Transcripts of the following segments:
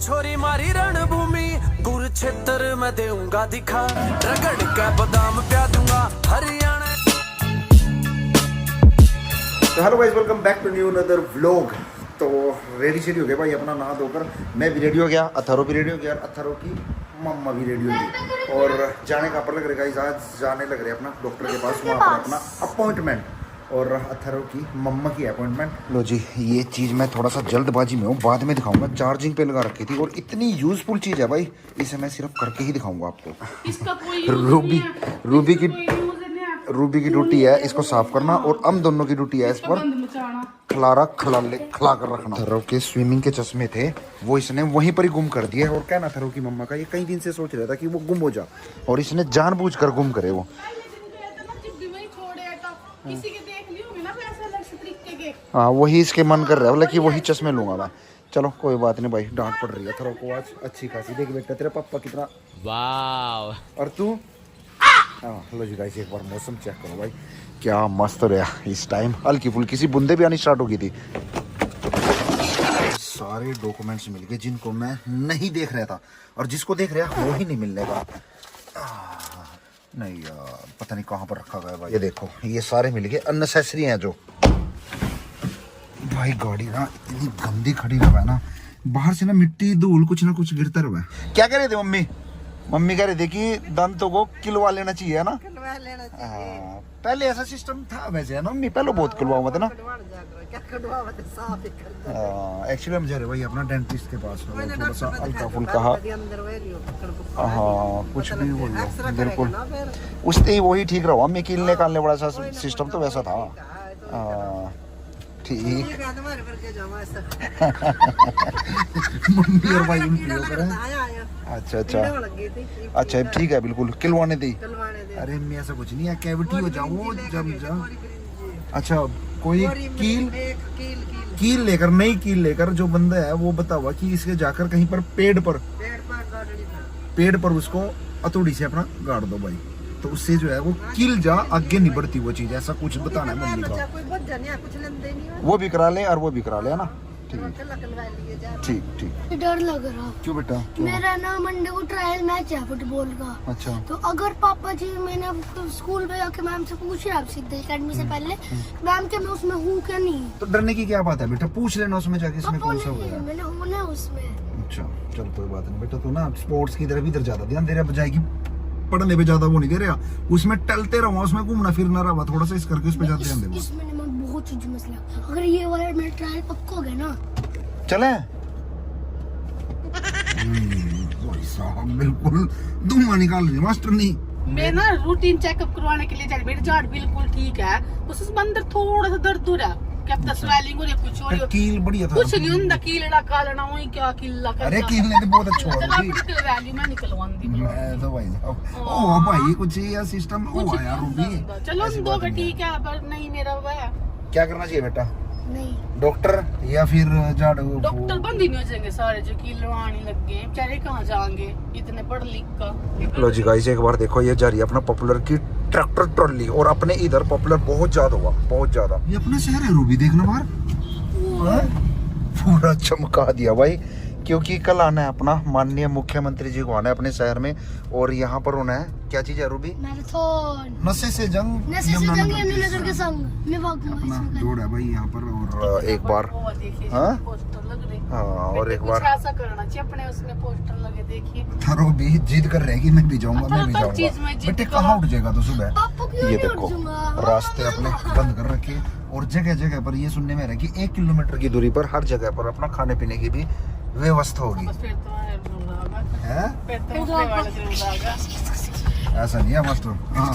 छोरी मारी रणभूमि कुरुक्षेत्र में दूंगा दिखा रगड़ का बादाम प्या दूंगा हरियाणा। तो hello guys, welcome back to new another vlog. तो रेडी शेडी हो गया भाई अपना नहा धोकर, मैं भी रेडी हो गया, अथरो भी रेडी हो गया, अथरो की मम्मा भी रेडी हो गई और जाने का पर लग रहा है। आज जाने लग रहे हैं अपना डॉक्टर के पास, वहाँ पर अपना अपॉइंटमेंट और अथरो की मम्मा की अपॉइंटमेंट। लो जी, ये चीज़ मैं थोड़ा सा जल्दबाजी में हूँ, बाद में दिखाऊंगा। चार्जिंग पे लगा रखी थी और इतनी यूजफुल चीज़ है भाई, इसे मैं सिर्फ करके ही दिखाऊंगा आपको। इसका कोई रूबी की ड्यूटी है इसको साफ करना और हम दोनों की ड्यूटी है इस पर खिला कर रखना। थरो के स्विमिंग के चश्मे थे, वो इसने वहीं पर ही गुम कर दिए। और कहना थरो की मम्मा का, ये कई दिन से सोच रहा था कि वो गुम हो जा, और इसने जानबूझकर गुम करे वो। हाँ, वही इसके मन कर रहा है बोला कि वही चश्मे लूंगा मैं। चलो कोई बात नहीं भाई, डांट पड़ रही है थरो को आज अच्छी खासी। देख बेटा तेरा पापा कितना वाह, और तू। हाँ लो जी गाइस, एक बार मौसम चेक करो भाई, क्या मस्त रहा इस टाइम। हल्की फुल्की सी बूंदे भी आनी स्टार्ट हो गई थी। सारे डॉक्यूमेंट्स मिल गए जिनको मैं नहीं देख रहा था, और जिसको देख रहा वो ही नहीं मिलने का। नहीं यार, पता नहीं कहाँ पर रखा गया भाई। ये देखो, ये सारे मिल गए, अननेसेसरी हैं जो। भाई गाड़ी ना इतनी गंदी खड़ी हुआ है ना, बाहर से ना मिट्टी धूल कुछ ना कुछ गिरता रहा है। क्या कह रहे थे मम्मी? मम्मी कह रही थी कि दांतों को किलवा लेना चाहिए, है ना? किलवा लेना चाहिए। पहले ऐसा सिस्टम था वैसे, है ना मम्मी? पहले बहुत किलवा था ना। एक्चुअली हम जा रहे भाई अपना डेंटिस्ट के पास, थोड़ा सा हल्का फुल्का। हाँ कुछ भी बोलो, बिल्कुल उससे वही ठीक रहा। मम्मी कील निकालने बड़ा सा सिस्टम तो वैसा था। ठीक मम्मी और भाई अच्छा अच्छा ठीक है, बिल्कुल किलवाने दी। अरे मैं ऐसा कुछ नहीं है, कैविटी हो जाऊँ जब अच्छा कोई कील लेकर, नई कील लेकर जो बंदा है वो बता हुआ कि इसके जाकर कहीं पर पेड़ पर उसको हथौड़ी से अपना गाड़ दो भाई, तो उससे जो है वो किल जा आगे नहीं बढ़ती वो चीज। ऐसा कुछ बताना है मम्मी का। वो भी करा ले और वो भी करा ले, है ना? ठीक ठीक। डर लग रहा। क्यों बेटा? मेरा ना मंडे को ट्रायल मैच है फुटबॉल का। अच्छा, तो अगर पापा जी, मैंने स्कूल में जाके मैम से पूछ रहा सिद्ध अकेडमी से पहले, मैम के मैं उसमें हूँ क्या नहीं। तो डरने की क्या बात है बेटा, पूछ लेना उसमें जाके इसमें कौन सा हुआ है। मैंने होना है उसमें। अच्छा चल कोई बात नहीं बेटा, तू ना स्पोर्ट्स की तरफ इधर ज्यादा ध्यान दे रहा, बजाएगी पढ़ने पे ज्यादा वो नहीं दे रहा, उसमें टलते रहो, उसमें घूमना फिरना रहा, थोड़ा सा इस करके उस पे ज्यादा ध्यान दे। इसमें बहुत चीज मसला, अगर ये वाला मेरा ट्रायल पक्का हो गया ना, चले भाई साहब बिल्कुल धुआं निकाल रही मास्टर। नहीं मैं ना रूटीन चेकअप करवाने के लिए जा रही, मेरी जाट बिल्कुल ठीक है, बस उस अंदर थोड़ा सा दर्द हो रहा, क्या पता स्वेलिंग हो रही कुछ हो रही। कील बढ़िया था, कुछ नहीं ਹੁੰਦਾ, कीलड़ा कालना हुई क्या किल्ला कर। अरे कील ने तो बहुत अच्छा हुआ जी, निकलवाली मैं निकलवाऊंगी मैं तो भाई ओ भाई कुछ ये सिस्टम ओ यार रूबी। चलो दो का ठीक है, पर नहीं मेरा वो है। क्या करना चाहिए बेटा? नहीं डॉक्टर या फिर झाड़ू? डॉक्टर बंद ही नहीं हो जाएंगे सारे जो किलवाने लग गए, बेचारे कहाँ जाएंगे इतने पढ़ लिख का। लो जी गाइस, एक बार देखो, ये जा रही है अपना पॉपुलर की ट्रैक्टर ट्रॉली, और अपने इधर पॉपुलर बहुत ज्यादा हुआ, बहुत ज्यादा। ये अपना शहर है रूबी, देखना बाहर पूरा चमका दिया भाई, क्योंकि कल आना है अपना माननीय मुख्यमंत्री जी को आना है अपने शहर में, और यहाँ पर होना है क्या चीज है रूबी? मैराथन। नशे से जंग यमुनानगर के संग मैं भागूंगा अपना इसमें। दौड़ है भाई यहाँ पर। और एक बार हाँ और एक बार ऐसा करना चाहिए, अपने उसमें पोस्टर लगे देखिए। थारो भी जिद कर रहे हैं कि मैं भी जाऊंगा, मैं भी जाऊंगा। बेटे कहाँ उठ जाएगा तो सुबह? ये देखो रास्ते अपने बंद कर रखे, और जगह जगह पर ये सुनने में रहा कि 1 किलोमीटर की दूरी पर हर जगह पर अपना खाने पीने की भी व्यवस्था होगी। ऐसा नहीं है मास्टर। हाँ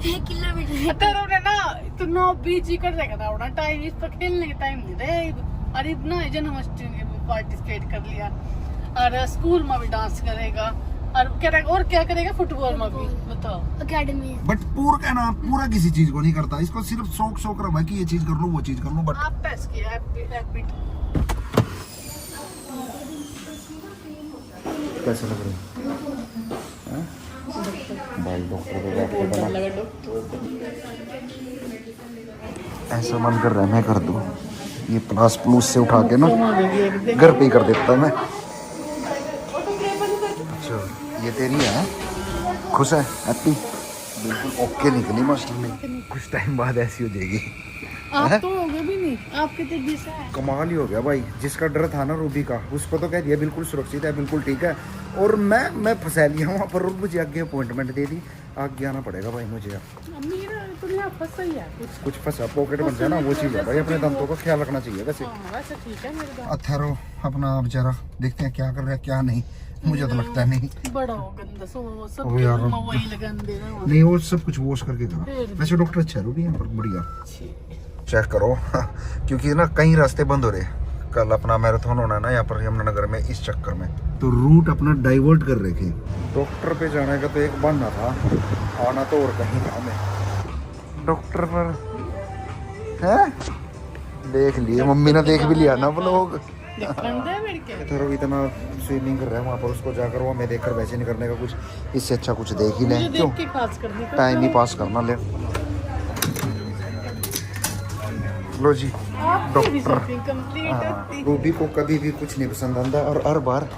1 किलोमीटर ना तो 9:20 ही कर देगा ना टाइम, इस पर खेलने का टाइम नहीं रहे। अरे ना जन्माष्टमी में पार्टिसिपेट कर लिया, और स्कूल में भी डांस करेगा, और क्या करेगा फुटबॉल में भी, बताओ अकेडमी। बट पूरा किसी चीज को नहीं करता, इसको सिर्फ शौक रहा है कि ये चीज कर लूं वो चीज कर लूं। बट आप पैस की हैबिट कैसे लग रही है भाई? डॉक्टर ऐसा मन कर रहा है मैं कर दूं, ये प्लास प्लूस से उठा के ना घर पे ही कर देता मैं। ये तेरी है, खुश है, हैप्पी, बिल्कुल ओके निकली मास्टर में। कुछ टाइम बाद ऐसी हो जाएगी। आप तो हो गए भी नहीं, आपके तो 20 है। कमाल ही हो गया भाई। जिसका डर था ना रूबी का, उसको तो कह दिया बिल्कुल सुरक्षित है, बिल्कुल ठीक है। और मैं फंसा लिया वहाँ पर, और मुझे आगे अपॉइंटमेंट दे दी। आगे आना पड़ेगा भाई मुझे। मेरा तो यहाँ फंसा ही है कुछ फंसा पॉकेट बन जाए ना, वो चीज़ है भाई। अपने दांतों का ख्याल रखना चाहिए वैसे। वैसे ठीक है मेरे दांत। अथरो अपना बेचारा, देखते हैं क्या कर रहा है क्या नहीं। मुझे तो लगता नहीं बड़ा हो गंदा सो वो सब ओ यार। वही लगन दे रहा हूँ। नहीं, वो सब कुछ वॉश करके करा। वैसे डॉक्टर अच्छा है रूबी यहाँ पर, बढ़िया। चेक करो क्योंकि ना कई रास्ते बंद हो रहे। कल अपना मैराथन होना है ना यहाँ पर यमुनानगर में, इस चक्कर में तो रूट अपना डाइवर्ट कर रहे थे। डॉक्टर पे जाने का तो एक बहाना था, आना तो और कहीं था। मैं डॉक्टर पर है, देख लिए मम्मी ने, देख भी लिया ना व्लॉग। थोड़ा इतना स्विमिंग कर रहा है वहाँ पर, उसको जाकर वो मैं देखकर वैसे नहीं करने का कुछ, इससे अच्छा कुछ देख ही लें। क्यों टाइम ही पास करना ले। लो जी डॉक्टर। रूबी को कभी भी कुछ नहीं पसंद आता, और हर बार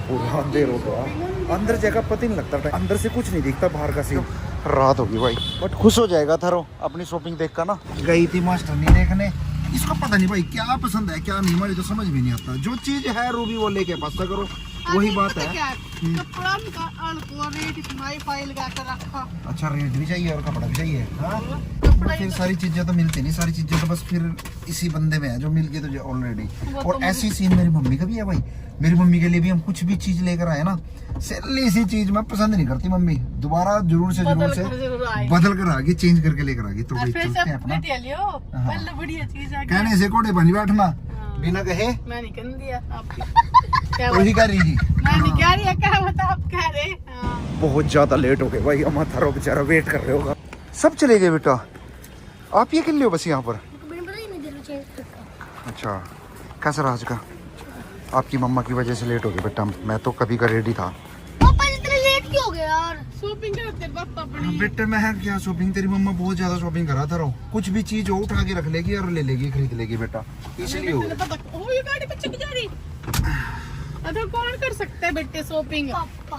पूरा अंधेर हो गया। अंदर जगह पता ही नहीं लगता, अंदर से कुछ नहीं दिखता, बाहर का सीन। रात होगी भाई, बट खुश हो जाएगा थारो अपनी शॉपिंग देख कर ना। गई थी मास्टर नहीं देखने, इसको पता नहीं भाई क्या पसंद है क्या नहीं, हमारी तो समझ भी नहीं आता। जो चीज है रूबी वो लेके पास करो, वही बात है। अच्छा रेट भी चाहिए और कपड़ा भी चाहिए। फिर सारी चीजें तो मिलती नहीं, सारी चीजें तो बस फिर इसी बंदे में है जो मिल गई तुझे ऑलरेडी। और ऐसी सीन मेरी मम्मी का भी है भाई। मेरी मम्मी के लिए भी हम कुछ भी चीज लेकर आए ना, सिर्फ इसी चीज में पसंद नहीं करती मम्मी, दोबारा जरूर से बदल कर आगे, चेंज करके लेकर आगे। तो भाई चलते हैं अपना। कहने से कोटे बनी बैठना बिना कहे। मैं नहीं कर दिया वही कर रही थी। मैं नहीं कह रही, क्या बता आप कह रहे। बहुत ज्यादा लेट हो गए भाई, अम्मा थारो बेचारा वेट कर रहे होगा। सब चले गए बेटा, आप ये कर लियो बस यहाँ पर। अच्छा कैसा रहा आज का? आपकी मम्मा की वजह से लेट हो गया बेटा, मैं तो कभी का रेडी था। पापा इतने लेट क्यों हो गए यार? शॉपिंग करते पापा अपनी। बेटे मैं है क्या शॉपिंग, तेरी मम्मा बहुत ज्यादा शॉपिंग करा था। कुछ भी चीज हो उठा के रख लेगी और ले लेगी, खरीद लेगी बेटा, इसलिए हो गया। ये गाड़ी पे चढ़ जा रही। अरे कौन कर सकता है बेटे शॉपिंग? पापा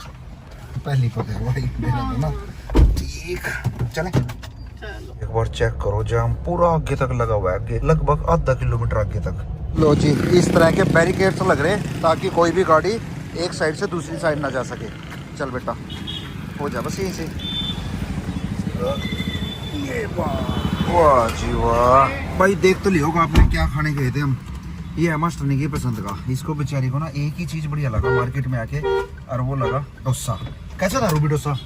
पहली को देखो भाई मेरा तो ना। ठीक चले चलो एक बार चेक करो, जाम पूरा आगे तक लगा हुआ है, आगे लगभग आधा किलोमीटर आगे तक। लो जी इस तरह के बैरिकेड्स लग रहे हैं ताकि कोई भी गाड़ी एक साइड से दूसरी साइड ना जा सके। चल बेटा हो जा बस यहीं से। ये वाह जी वाह भाई, देख तो लियोगा आपने क्या खाने गए थे हम। ये है मास्टर ने की पसंद का, इसको बेचारी को ना एक ही चीज बढ़िया लगा मार्केट में आके, और वो लगा डोसा। कैसा था रूबी डोसा?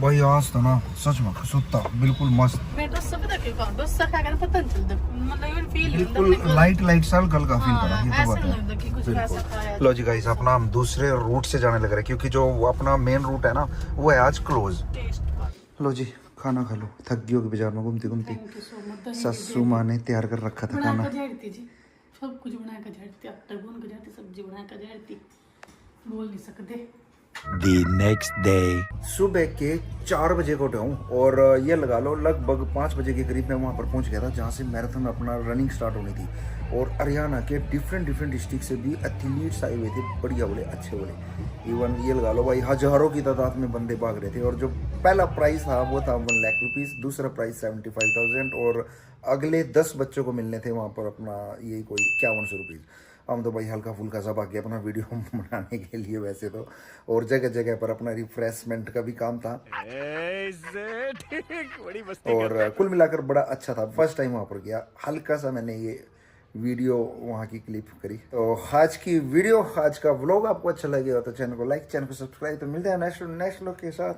भाई आज तो ना सच में सुत्ता बिल्कुल मस्त, मैं डोसा पता क्यों खाऊं? डोसा खा कर पता नहीं चलता, मतलब ये फील बिल्कुल लाइट सा हल्का फील करा। ये तो ऐसा बात लगता कि कुछ है ऐसा खाया। लो जी गाइस अपना हम दूसरे रूट से जाने लग रहे हैं, क्योंकि जो अपना मेन रूट है ना वो है आज क्लोज। टेस्ट लो जी खाना खा लो, थक गई होगी बाजार में घूमती घूमती। सस्सू माँ ने तैयार कर रखा था खाना। सब कुछ बना कर झाड़ती, आटा गूंद कर झाड़ती, सब्जी बना कर झाड़ती, बोल नहीं सकते। The next day. सुबह के 4 बजे को उठा हूँ, और ये लगा लो लगभग 5 बजे के करीब मैं वहाँ पर पहुँच गया था जहाँ से मैराथन अपना रनिंग स्टार्ट होनी थी। और हरियाणा के डिफरेंट डिस्ट्रिक्ट से भी एथलीट्स आए हुए थे, बढ़िया बोले अच्छे बोले। इवन ये लगा लो भाई हजारों की तादाद में बंदे भाग रहे थे। और जो पहला प्राइस था वो था 1 लाख रुपीज़, दूसरा प्राइस 75,000, और अगले 10 बच्चों को मिलने थे वहाँ पर अपना यही कोई 5100 रुपीज़। हम तो भाई हल्का फुल्का सा बाकी अपना वीडियो बनाने के लिए वैसे तो, और जगह जगह पर अपना रिफ्रेशमेंट का भी काम था। और कुल मिलाकर बड़ा अच्छा था। फर्स्ट टाइम वहाँ पर गया, हल्का सा मैंने ये वीडियो वहाँ की क्लिप करी। तो आज की वीडियो, आज का व्लॉग आपको अच्छा लगे हो तो चैनल को लाइक, चैनल को सब्सक्राइब। तो मिलते हैं नेक्स्ट व्लॉग के साथ।